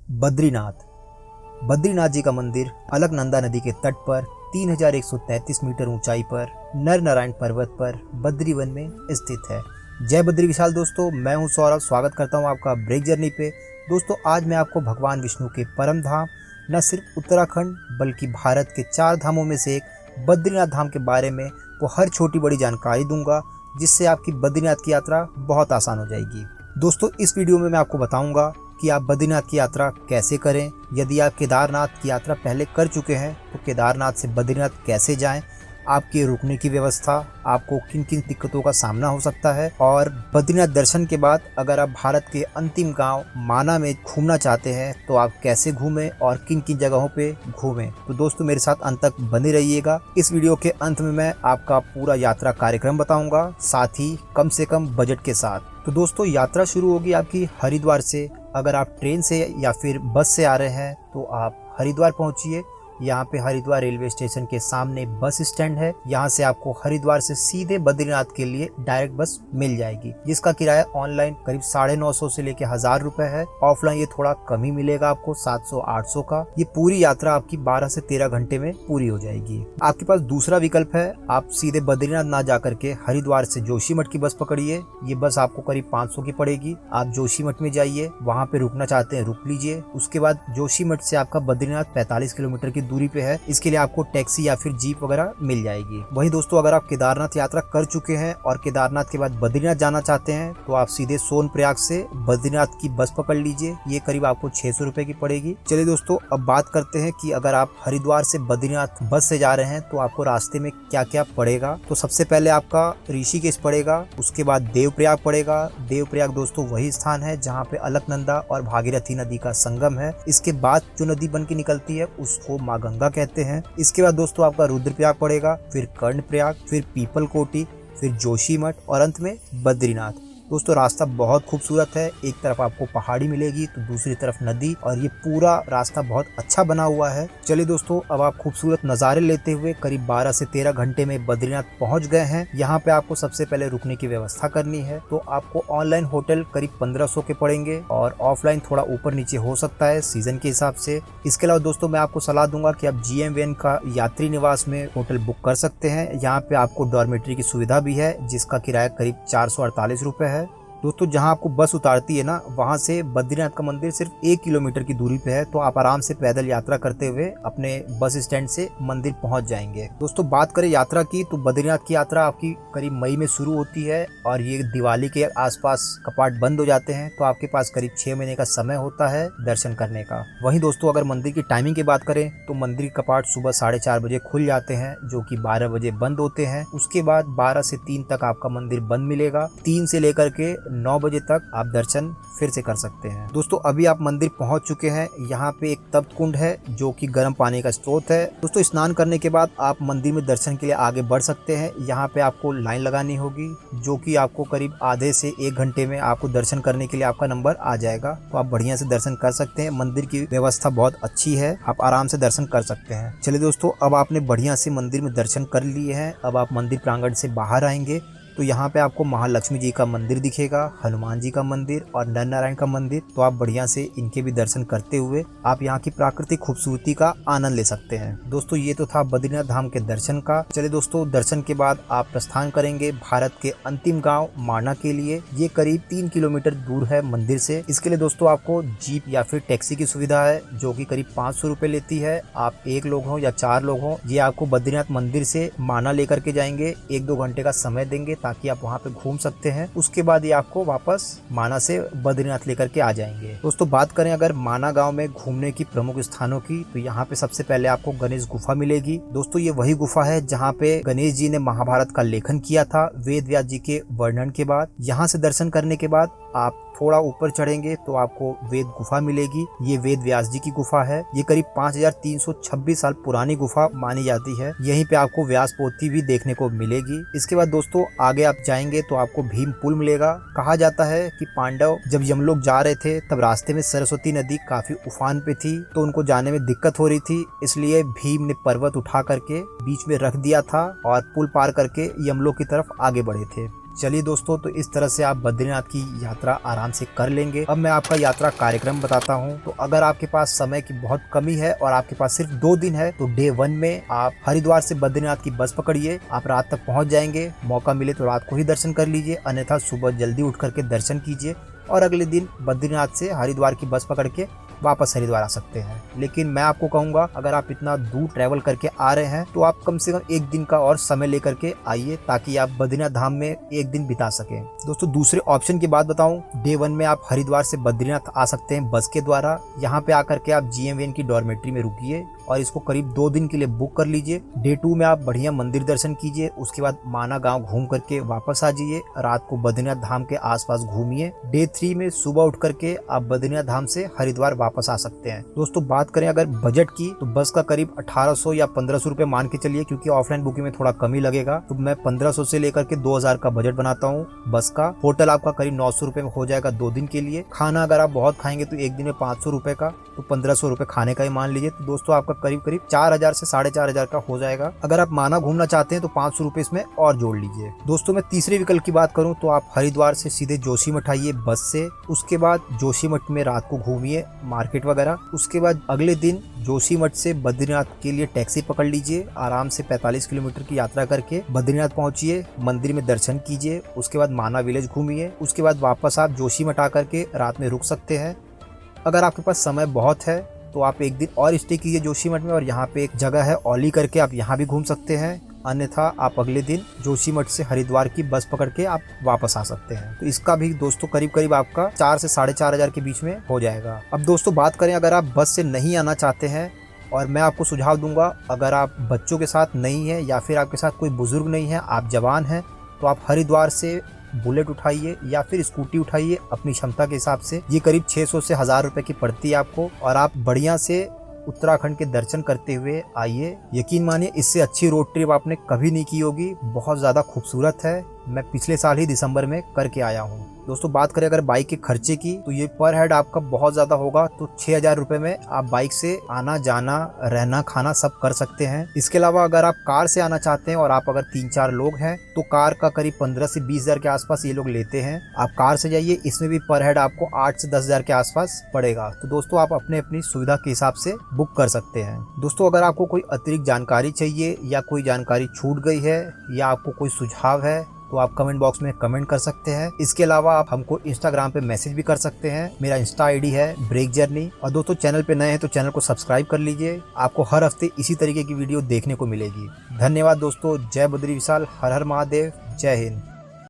बद्रीनाथ। बद्रीनाथ जी का मंदिर अलकनंदा नदी के तट पर 3133 मीटर ऊंचाई पर नर नारायण पर्वत पर बद्रीवन में स्थित है। जय बद्री विशाल। दोस्तों, मैं हूं सौरभ, स्वागत करता हूं आपका ब्रेक जर्नी पे। दोस्तों, आज मैं आपको भगवान विष्णु के परम धाम न सिर्फ उत्तराखंड बल्कि भारत के 4 धामों में से एक बद्रीनाथ धाम के बारे में वो हर छोटी बड़ी जानकारी दूंगा, जिससे आपकी बद्रीनाथ की यात्रा बहुत आसान हो जाएगी। दोस्तों, इस वीडियो में मैं आपको बताऊंगा कि आप बद्रीनाथ की यात्रा कैसे करें। यदि आप केदारनाथ की यात्रा पहले कर चुके हैं तो केदारनाथ से बद्रीनाथ कैसे जाएं, आपके रुकने की व्यवस्था, आपको किन किन दिक्कतों का सामना हो सकता है, और बद्रीनाथ दर्शन के बाद अगर आप भारत के अंतिम गांव माना में घूमना चाहते हैं तो आप कैसे घूमें और किन किन जगहों पे घूमें। तो दोस्तों, मेरे साथ अंत तक बने रहिएगा। इस वीडियो के अंत में मैं आपका पूरा यात्रा कार्यक्रम बताऊंगा, साथ ही कम से कम बजट के साथ। तो दोस्तों, यात्रा शुरू होगी आपकी हरिद्वार से। अगर आप ट्रेन से या फिर बस से आ रहे हैं तो आप हरिद्वार पहुंचिए। यहाँ पे हरिद्वार रेलवे स्टेशन के सामने बस स्टैंड है। यहाँ से आपको हरिद्वार से सीधे बद्रीनाथ के लिए डायरेक्ट बस मिल जाएगी, जिसका किराया ऑनलाइन करीब 950 से लेके 1000 रुपए है। ऑफलाइन ये थोड़ा कम ही मिलेगा आपको, 700-800 का। ये पूरी यात्रा आपकी 12 से 13 घंटे में पूरी हो जाएगी। आपके पास दूसरा विकल्प है, आप सीधे बद्रीनाथ ना जा करके हरिद्वार से जोशीमठ की बस पकड़िए। ये बस आपको करीब 500 की पड़ेगी। आप जोशीमठ में जाइए, वहाँ पे रुकना चाहते हैं रुक लीजिए। उसके बाद जोशीमठ से आपका बद्रीनाथ 45 किलोमीटर की दूरी पे है। इसके लिए आपको टैक्सी या फिर जीप वगैरह मिल जाएगी। वहीं दोस्तों, अगर आप केदारनाथ यात्रा कर चुके हैं और केदारनाथ के बाद बद्रीनाथ जाना चाहते हैं तो आप सीधे सोनप्रयाग से बद्रीनाथ की बस पकड़ लीजिए। ये करीब आपको 600 रुपए की पड़ेगी। चलिए दोस्तों, अब बात करते हैं कि अगर आप हरिद्वार से बद्रीनाथ बस से जा रहे हैं तो आपको रास्ते में क्या क्या पड़ेगा। तो सबसे पहले आपका ऋषिकेश पड़ेगा, उसके बाद देवप्रयाग पड़ेगा। देवप्रयाग दोस्तों वही स्थान है जहाँ पे अलकनंदा और भागीरथी नदी का संगम है। इसके बाद जो नदी बन के निकलती है उसको माँ गंगा कहते हैं। इसके बाद दोस्तों आपका रुद्रप्रयाग पड़ेगा, फिर कर्णप्रयाग, फिर पीपलकोटी, फिर जोशीमठ और अंत में बद्रीनाथ। दोस्तों, रास्ता बहुत खूबसूरत है। एक तरफ आपको पहाड़ी मिलेगी तो दूसरी तरफ नदी, और ये पूरा रास्ता बहुत अच्छा बना हुआ है। चलिए दोस्तों, अब आप खूबसूरत नज़ारे लेते हुए करीब 12 से 13 घंटे में बद्रीनाथ पहुंच गए हैं। यहाँ पे आपको सबसे पहले रुकने की व्यवस्था करनी है। तो आपको ऑनलाइन होटल करीब 1500 के पड़ेंगे और ऑफलाइन थोड़ा ऊपर नीचे हो सकता है सीजन के हिसाब से। इसके अलावा दोस्तों, मैं आपको सलाह दूंगा कि आप GMVN का यात्री निवास में होटल बुक कर सकते हैं। यहाँ पे आपको डॉर्मेट्री की सुविधा भी है, जिसका किराया करीब 448 रुपए है। दोस्तों, जहां आपको बस उतारती है ना, वहां से बद्रीनाथ का मंदिर सिर्फ 1 किलोमीटर की दूरी पे है। तो आप आराम से पैदल यात्रा करते हुए अपने बस स्टैंड से मंदिर पहुंच जाएंगे। दोस्तों, बात करें यात्रा की तो बद्रीनाथ की यात्रा आपकी करीब मई में शुरू होती है और ये दिवाली के आसपास कपाट बंद हो जाते हैं। तो आपके पास करीब 6 महीने का समय होता है दर्शन करने का। वहीं दोस्तों, अगर मंदिर की टाइमिंग की बात करें तो मंदिर के कपाट सुबह 4:30 बजे खुल जाते हैं, जो कि 12 बजे बंद होते हैं। उसके बाद 12 से 3 तक आपका मंदिर बंद मिलेगा। 3 से लेकर के 9 बजे तक आप दर्शन फिर से कर सकते हैं। दोस्तों, अभी आप मंदिर पहुंच चुके हैं। यहाँ पे एक तप्त कुंड है जो कि गर्म पानी का स्रोत है। दोस्तों, स्नान करने के बाद आप मंदिर में दर्शन के लिए आगे बढ़ सकते हैं। यहाँ पे आपको लाइन लगानी होगी, जो कि आपको करीब आधे से 1 घंटे में आपको दर्शन करने के लिए आपका नंबर आ जाएगा। तो आप बढ़िया से दर्शन कर सकते हैं। मंदिर की व्यवस्था बहुत अच्छी है, आप आराम से दर्शन कर सकते हैं। चलिए दोस्तों, अब आपने बढ़िया से मंदिर में दर्शन कर लिए हैं। अब आप मंदिर प्रांगण से बाहर आएंगे तो यहाँ पे आपको महालक्ष्मी जी का मंदिर दिखेगा, हनुमान जी का मंदिर और नर नारायण का मंदिर। तो आप बढ़िया से इनके भी दर्शन करते हुए आप यहाँ की प्राकृतिक खूबसूरती का आनंद ले सकते हैं। दोस्तों, ये तो था बद्रीनाथ धाम के दर्शन का। चलिए दोस्तों, दर्शन के बाद आप प्रस्थान करेंगे भारत के अंतिम गाँव माना के लिए। ये करीब 3 किलोमीटर दूर है मंदिर से। इसके लिए दोस्तों आपको जीप या फिर टैक्सी की सुविधा है, जो की करीब 500 रुपए लेती है। आप 1 लोग हो या 4 लोग हो, ये आपको बद्रीनाथ मंदिर से माना लेकर के जाएंगे। 1-2 घंटे का समय देंगे ताकि आप वहां पे घूम सकते हैं। उसके बाद ये आपको वापस माना से बद्रीनाथ लेकर के आ जाएंगे। दोस्तों, बात करें अगर माना गांव में घूमने की प्रमुख स्थानों की, तो यहाँ पे सबसे पहले आपको गणेश गुफा मिलेगी। दोस्तों, ये वही गुफा है जहाँ पे गणेश जी ने महाभारत का लेखन किया था वेद व्यास जी के वर्णन के बाद। यहाँ से दर्शन करने के बाद आप थोड़ा ऊपर चढ़ेंगे तो आपको वेद गुफा मिलेगी। ये वेद व्यास जी की गुफा है। ये करीब 5326 साल पुरानी गुफा मानी जाती है। यहीं पे आपको व्यास पोथी भी देखने को मिलेगी। इसके बाद दोस्तों आगे आप जाएंगे तो आपको भीम पुल मिलेगा। कहा जाता है कि पांडव जब यमलोक जा रहे थे तब रास्ते में सरस्वती नदी काफी उफान पे थी, तो उनको जाने में दिक्कत हो रही थी। इसलिए भीम ने पर्वत उठा करके बीच में रख दिया था और पुल पार करके यमलोक की तरफ आगे बढ़े थे। चलिए दोस्तों, तो इस तरह से आप बद्रीनाथ की यात्रा आराम से कर लेंगे। अब मैं आपका यात्रा कार्यक्रम बताता हूँ। तो अगर आपके पास समय की बहुत कमी है और आपके पास सिर्फ 2 दिन है, तो डे 1 में आप हरिद्वार से बद्रीनाथ की बस पकड़िए। आप रात तक पहुँच जाएंगे। मौका मिले तो रात को ही दर्शन कर लीजिए, अन्यथा सुबह जल्दी उठ करके दर्शन कीजिए और अगले दिन बद्रीनाथ से हरिद्वार की बस पकड़ के वापस हरिद्वार आ सकते हैं। लेकिन मैं आपको कहूँगा, अगर आप इतना दूर ट्रैवल करके आ रहे हैं तो आप कम से कम 1 दिन का और समय लेकर के आइए, ताकि आप बद्रीनाथ धाम में 1 दिन बिता सकें। दोस्तों, दूसरे ऑप्शन की बात बताऊं, डे 1 में आप हरिद्वार से बद्रीनाथ आ सकते हैं बस के द्वारा। यहाँ पे आकर के आप GMVN की डॉर्मेट्री में रुकिए और इसको करीब 2 दिन के लिए बुक कर लीजिए। डे 2 में आप बढ़िया मंदिर दर्शन कीजिए, उसके बाद माना गांव घूम करके वापस आ जाइए। रात को बद्रीनाथ धाम के आसपास घूमिए। डे 3 में सुबह उठ करके आप बद्रीनाथ धाम से हरिद्वार वापस आ सकते हैं। दोस्तों, बात करें अगर बजट की, तो बस का करीब 1800 या 1500 रुपए मान के चलिए, क्योंकि ऑफलाइन बुकिंग में थोड़ा कम ही लगेगा। तो मैं 1500 से लेकर के 2000 का बजट बनाता हूँ बस का। होटल आपका करीब 900 रुपए में हो जाएगा 2 दिन के लिए। खाना अगर आप बहुत खाएंगे तो 1 दिन में 500 रुपए का, तो 1500 रुपए खाने का ही मान लीजिए। तो दोस्तों, आपका करीब 4000 से 4500 का हो जाएगा। अगर आप माना घूमना चाहते हैं तो 500 रुपए इसमें और जोड़ लीजिए। दोस्तों, मैं तीसरे विकल्प की बात करूं तो आप हरिद्वार से सीधे जोशीमठ आइए बस से। उसके बाद जोशीमठ में रात को घूमिए, मार्केट वगैरह। उसके बाद अगले दिन जोशीमठ से बद्रीनाथ के लिए टैक्सी पकड़ लीजिए। आराम से 45 किलोमीटर की यात्रा करके बद्रीनाथ पहुंचिए, मंदिर में दर्शन कीजिए। उसके बाद माना विलेज घूमिए। उसके बाद वापस आप जोशीमठ आकर के रात में रुक सकते हैं। अगर आपके पास समय बहुत है तो आप 1 दिन और स्टे कीजिए जोशीमठ में, और यहाँ पे एक जगह है औली करके, आप यहाँ भी घूम सकते हैं। अन्यथा आप अगले दिन जोशीमठ से हरिद्वार की बस पकड़ के आप वापस आ सकते हैं। तो इसका भी दोस्तों करीब आपका 4 से 4500 के बीच में हो जाएगा। अब दोस्तों, बात करें अगर आप बस से नहीं आना चाहते हैं, और मैं आपको सुझाव दूंगा, अगर आप बच्चों के साथ नहीं है या फिर आपके साथ कोई बुजुर्ग नहीं है, आप जवान हैं, तो आप हरिद्वार से बुलेट उठाइए या फिर स्कूटी उठाइए अपनी क्षमता के हिसाब से। ये करीब 600 से 1000 रुपए की पड़ती है आपको, और आप बढ़िया से उत्तराखंड के दर्शन करते हुए आइए। यकीन मानिए, इससे अच्छी रोड ट्रिप आपने कभी नहीं की होगी। बहुत ज़्यादा खूबसूरत है। मैं पिछले साल ही दिसंबर में करके आया हूँ। दोस्तों, बात करें अगर बाइक के खर्चे की, तो ये पर हेड आपका बहुत ज़्यादा होगा। तो 6000 रुपये में आप बाइक से आना जाना रहना खाना सब कर सकते हैं। इसके अलावा अगर आप कार से आना चाहते हैं और आप अगर 3-4 लोग हैं, तो कार का करीब 15 से 20,000 के आसपास ये लोग लेते हैं। आप कार से जाइए, इसमें भी पर हेड आपको 8 से 10,000 के आसपास पड़ेगा। तो दोस्तों, आप अपनी सुविधा के हिसाब से बुक कर सकते हैं। दोस्तों, अगर आपको कोई अतिरिक्त जानकारी चाहिए या कोई जानकारी छूट गई है या आपको कोई सुझाव है, तो आप कमेंट बॉक्स में कमेंट कर सकते हैं। इसके अलावा आप हमको इंस्टाग्राम पे मैसेज भी कर सकते हैं। मेरा इंस्टा आईडी है ब्रेक जर्नी। और दोस्तों, चैनल पे नए हैं तो चैनल को सब्सक्राइब कर लीजिए। आपको हर हफ्ते इसी तरीके की वीडियो देखने को मिलेगी। धन्यवाद दोस्तों। जय बद्री विशाल। हर हर महादेव। जय हिंद।